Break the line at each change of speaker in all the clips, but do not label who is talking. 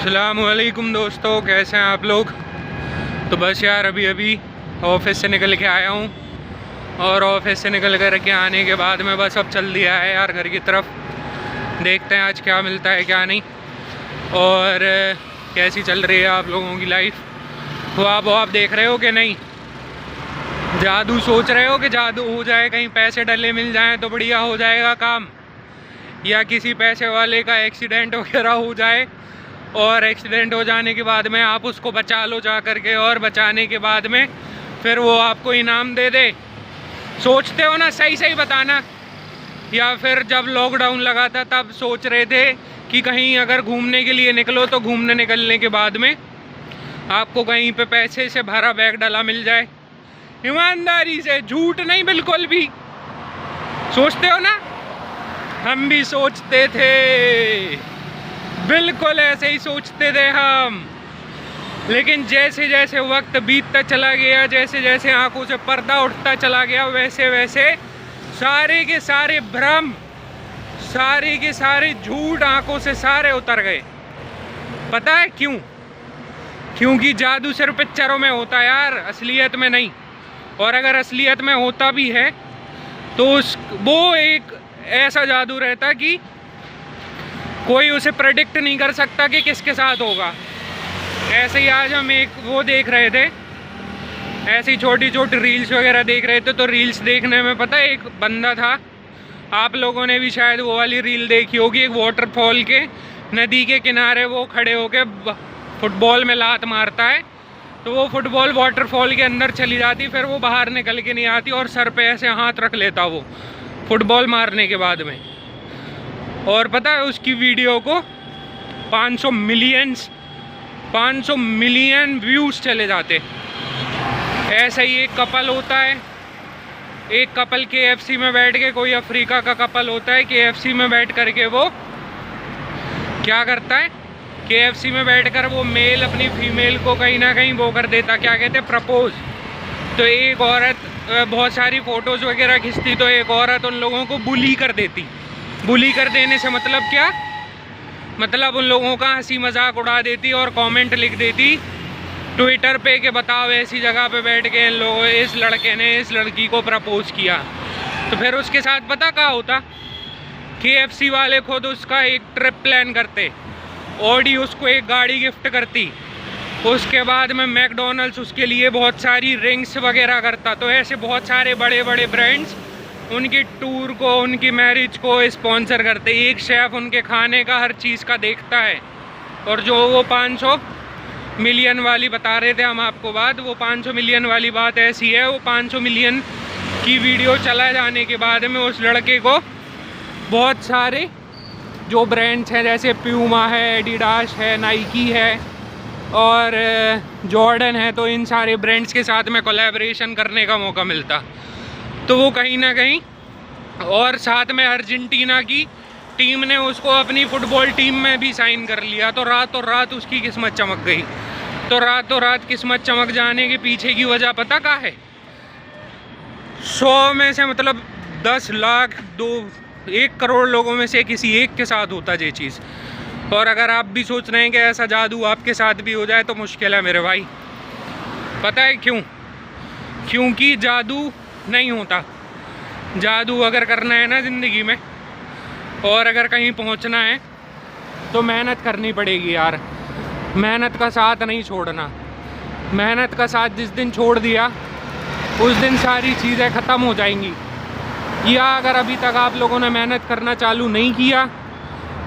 अस्सलामुअलैकुम दोस्तों, कैसे हैं आप लोग। तो बस यार अभी ऑफिस से निकल के आया हूँ और ऑफिस से निकल कर के आने के बाद में बस अब चल दिया है यार घर की तरफ। देखते हैं आज क्या मिलता है क्या नहीं और कैसी चल रही है आप लोगों की लाइफ। तो आप देख रहे हो कि नहीं, जादू सोच रहे हो कि जादू हो जाए, कहीं पैसे डले मिल जाएं तो बढ़िया हो जाएगा काम, या किसी पैसे वाले का एक्सीडेंट वगैरह हो जाए और एक्सीडेंट हो जाने के बाद में आप उसको बचा लो जा करके, और बचाने के बाद में फिर वो आपको इनाम दे दे। सोचते हो ना, सही सही बताना। या फिर जब लॉकडाउन लगा था तब सोच रहे थे कि कहीं अगर घूमने के लिए निकलो तो घूमने निकलने के बाद में आपको कहीं पे पैसे से भरा बैग डला मिल जाए। ईमानदारी से, झूठ नहीं बिल्कुल भी। सोचते हो ना, हम भी सोचते थे, बिल्कुल ऐसे ही सोचते थे हम। लेकिन जैसे जैसे वक्त बीतता चला गया, जैसे जैसे आंखों से पर्दा उठता चला गया, वैसे वैसे सारे के सारे भ्रम, सारे के सारे झूठ आंखों से सारे उतर गए। पता है क्यों? क्योंकि जादू सिर्फ पिक्चरों में होता है यार, असलियत में नहीं। और अगर असलियत में होता भी है तो वो एक ऐसा जादू रहता कि कोई उसे प्रेडिक्ट नहीं कर सकता कि किसके साथ होगा। ऐसे ही आज हम एक वो देख रहे थे, ऐसी छोटी छोटी रील्स वगैरह देख रहे थे। तो रील्स देखने में पता है, एक बंदा था, आप लोगों ने भी शायद वो वाली रील देखी होगी, एक वाटरफॉल के नदी के किनारे वो खड़े होके फुटबॉल में लात मारता है। तो वो फुटबॉल वाटरफॉल के अंदर चली जाती, फिर वो बाहर निकल के नहीं आती और सर पे ऐसे हाथ रख लेता वो फुटबॉल मारने के बाद में। और पता है उसकी वीडियो को 500 मिलियन व्यूज़ चले जाते। ऐसा ही एक कपल होता है, एक कपल KFC में बैठ के, कोई अफ्रीका का कपल होता है, KFC में बैठ करके वो क्या करता है, KFC में बैठकर वो मेल अपनी फीमेल को कहीं ना कहीं वो कर देता, क्या कहते हैं, प्रपोज। तो एक औरत बहुत सारी फ़ोटोज़ वगैरह खींचती, तो एक औरत उन लोगों को बुली कर देती। बुली कर देने से मतलब क्या, मतलब उन लोगों का हंसी मजाक उड़ा देती और कमेंट लिख देती ट्विटर पे कि बताओ ऐसी जगह पे बैठ के इन लोगों, इस लड़के ने इस लड़की को प्रपोज किया। तो फिर उसके साथ पता क्या होता, KFC वाले खुद उसका एक ट्रिप प्लान करते, ऑडी उसको एक गाड़ी गिफ्ट करती, उसके बाद में मैकडोनल्ड्स उसके लिए बहुत सारी रिंग्स वगैरह करता। तो ऐसे बहुत सारे बड़े बड़े ब्रांड्स उनकी टूर को, उनकी मैरिज को स्पॉन्सर करते। एक शेफ़ उनके खाने का हर चीज़ का देखता है। और जो वो 500 मिलियन वाली बता रहे थे हम आपको बात, वो 500 मिलियन वाली बात ऐसी है, वो 500 मिलियन की वीडियो चला जाने के बाद में उस लड़के को बहुत सारे जो ब्रांड्स हैं, जैसे प्यूमा है, एडिडास है, नाइकी है और जॉर्डन है, तो इन सारे ब्रांड्स के साथ में कोलैबोरेशन करने का मौका मिलता। तो वो कहीं ना कहीं, और साथ में अर्जेंटीना की टीम ने उसको अपनी फुटबॉल टीम में भी साइन कर लिया। तो रातों रात उसकी किस्मत चमक गई। तो रातों रात किस्मत चमक जाने के पीछे की वजह पता क्या है, 100 में से मतलब 10 लाख 1 करोड़ लोगों में से किसी एक के साथ होता ये चीज़। और अगर आप भी सोच रहे हैं कि ऐसा जादू आपके साथ भी हो जाए तो मुश्किल है मेरे भाई। पता है क्यों? क्योंकि जादू नहीं होता। जादू अगर करना है ना ज़िंदगी में, और अगर कहीं पहुंचना है तो मेहनत करनी पड़ेगी यार। मेहनत का साथ नहीं छोड़ना। मेहनत का साथ जिस दिन छोड़ दिया उस दिन सारी चीज़ें ख़त्म हो जाएंगी। या अगर अभी तक आप लोगों ने मेहनत करना चालू नहीं किया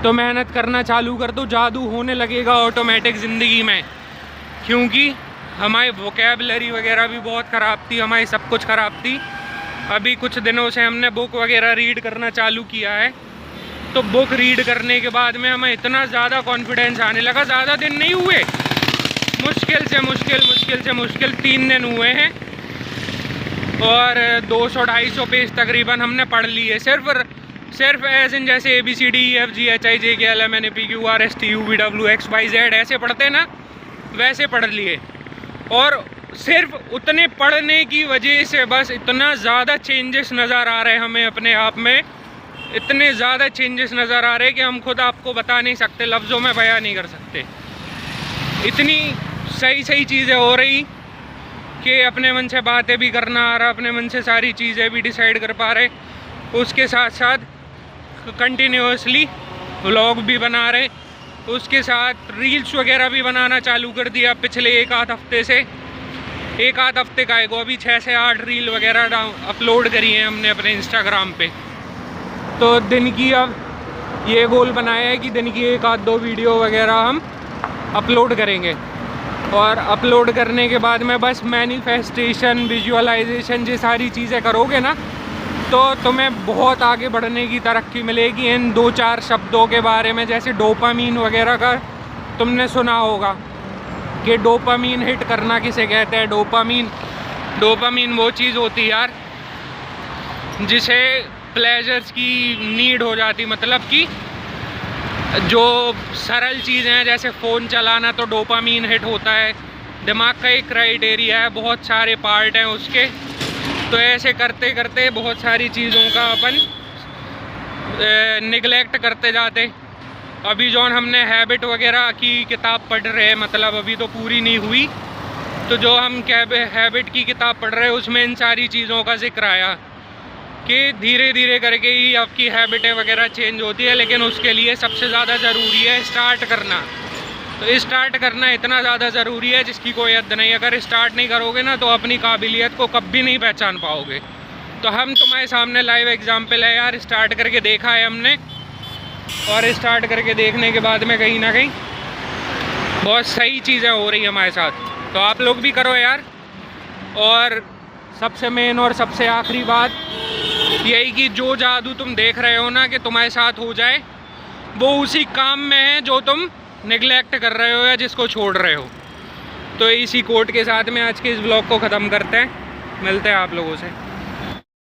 तो मेहनत करना चालू कर दो, जादू होने लगेगा ऑटोमेटिक ज़िंदगी में। क्योंकि हमारी वोकैबुलरी वगैरह भी बहुत ख़राब थी, हमारी सब कुछ ख़राब थी। अभी कुछ दिनों से हमने बुक वगैरह रीड करना चालू किया है, तो बुक रीड करने के बाद में हमें इतना ज़्यादा कॉन्फिडेंस आने लगा। ज़्यादा दिन नहीं हुए, मुश्किल 3 दिन हुए हैं और 200-250 पेज तकरीबन हमने पढ़ लिए। सिर्फ एज इन जैसे ABCDEFGHIJKLMNOPQRSTUVWXYZ ऐसे पढ़ते ना, वैसे पढ़ लिए। और सिर्फ उतने पढ़ने की वजह से बस इतना ज़्यादा चेंजेस नज़र आ रहे हैं हमें अपने आप में, इतने ज़्यादा चेंजेस नज़र आ रहे हैं कि हम खुद आपको बता नहीं सकते, लफ्ज़ों में बयां नहीं कर सकते। इतनी सही सही चीज़ें हो रही कि अपने मन से बातें भी करना आ रहा, अपने मन से सारी चीज़ें भी डिसाइड कर पा रहे। उसके साथ साथ कंटिन्यूसली व्लॉग भी बना रहे, उसके साथ रील्स वगैरह भी बनाना चालू कर दिया पिछले एक आध हफ्ते से। एक आध हफ्ते का है, अभी 6 से 8 रील वगैरह अपलोड करी हैं हमने अपने इंस्टाग्राम पे। तो दिन की अब ये गोल बनाया है कि दिन की 1 आध 2 वीडियो वगैरह हम अपलोड करेंगे, और अपलोड करने के बाद में बस मैनिफेस्टेशन, विजुअलाइजेशन, ये सारी चीज़ें करोगे ना तो तुम्हें बहुत आगे बढ़ने की तरक्की मिलेगी। इन 2-4 शब्दों के बारे में, जैसे डोपामीन वगैरह का तुमने सुना होगा कि डोपामीन हिट करना किसे कहते हैं। डोपामीन वो चीज़ होती है यार जिसे प्लेजर्स की नीड हो जाती, मतलब कि जो सरल चीज़ें हैं जैसे फ़ोन चलाना, तो डोपामीन हिट होता है। दिमाग का एक क्राइटेरिया है, बहुत सारे पार्ट हैं उसके। तो ऐसे करते करते बहुत सारी चीज़ों का अपन निगलेक्ट करते जाते। अभी जो हमने हैबिट वगैरह की किताब पढ़ रहे हैं, मतलब अभी तो पूरी नहीं हुई, तो जो हम हैबिट की किताब पढ़ रहे हैं उसमें इन सारी चीज़ों का जिक्र आया कि धीरे धीरे करके ही आपकी हैबिटें वगैरह चेंज होती है, लेकिन उसके लिए सबसे ज़्यादा ज़रूरी है स्टार्ट करना। तो स्टार्ट करना इतना ज़्यादा ज़रूरी है जिसकी कोई हद नहीं। अगर स्टार्ट नहीं करोगे ना तो अपनी काबिलियत को कभी नहीं पहचान पाओगे। तो हम तुम्हारे सामने लाइव एग्जाम्पल है यार, स्टार्ट करके देखा है हमने, और स्टार्ट करके देखने के बाद में कहीं ना कहीं बहुत सही चीज़ें हो रही हमारे साथ। तो आप लोग भी करो यार। और सबसे मेन और सबसे आखिरी बात यही कि जो जादू तुम देख रहे हो ना कि तुम्हारे साथ हो जाए, वो उसी काम में है जो तुम नेगलेक्ट कर रहे हो या जिसको छोड़ रहे हो। तो इसी कोट के साथ में आज के इस ब्लॉग को ख़त्म करते हैं। मिलते हैं आप लोगों से।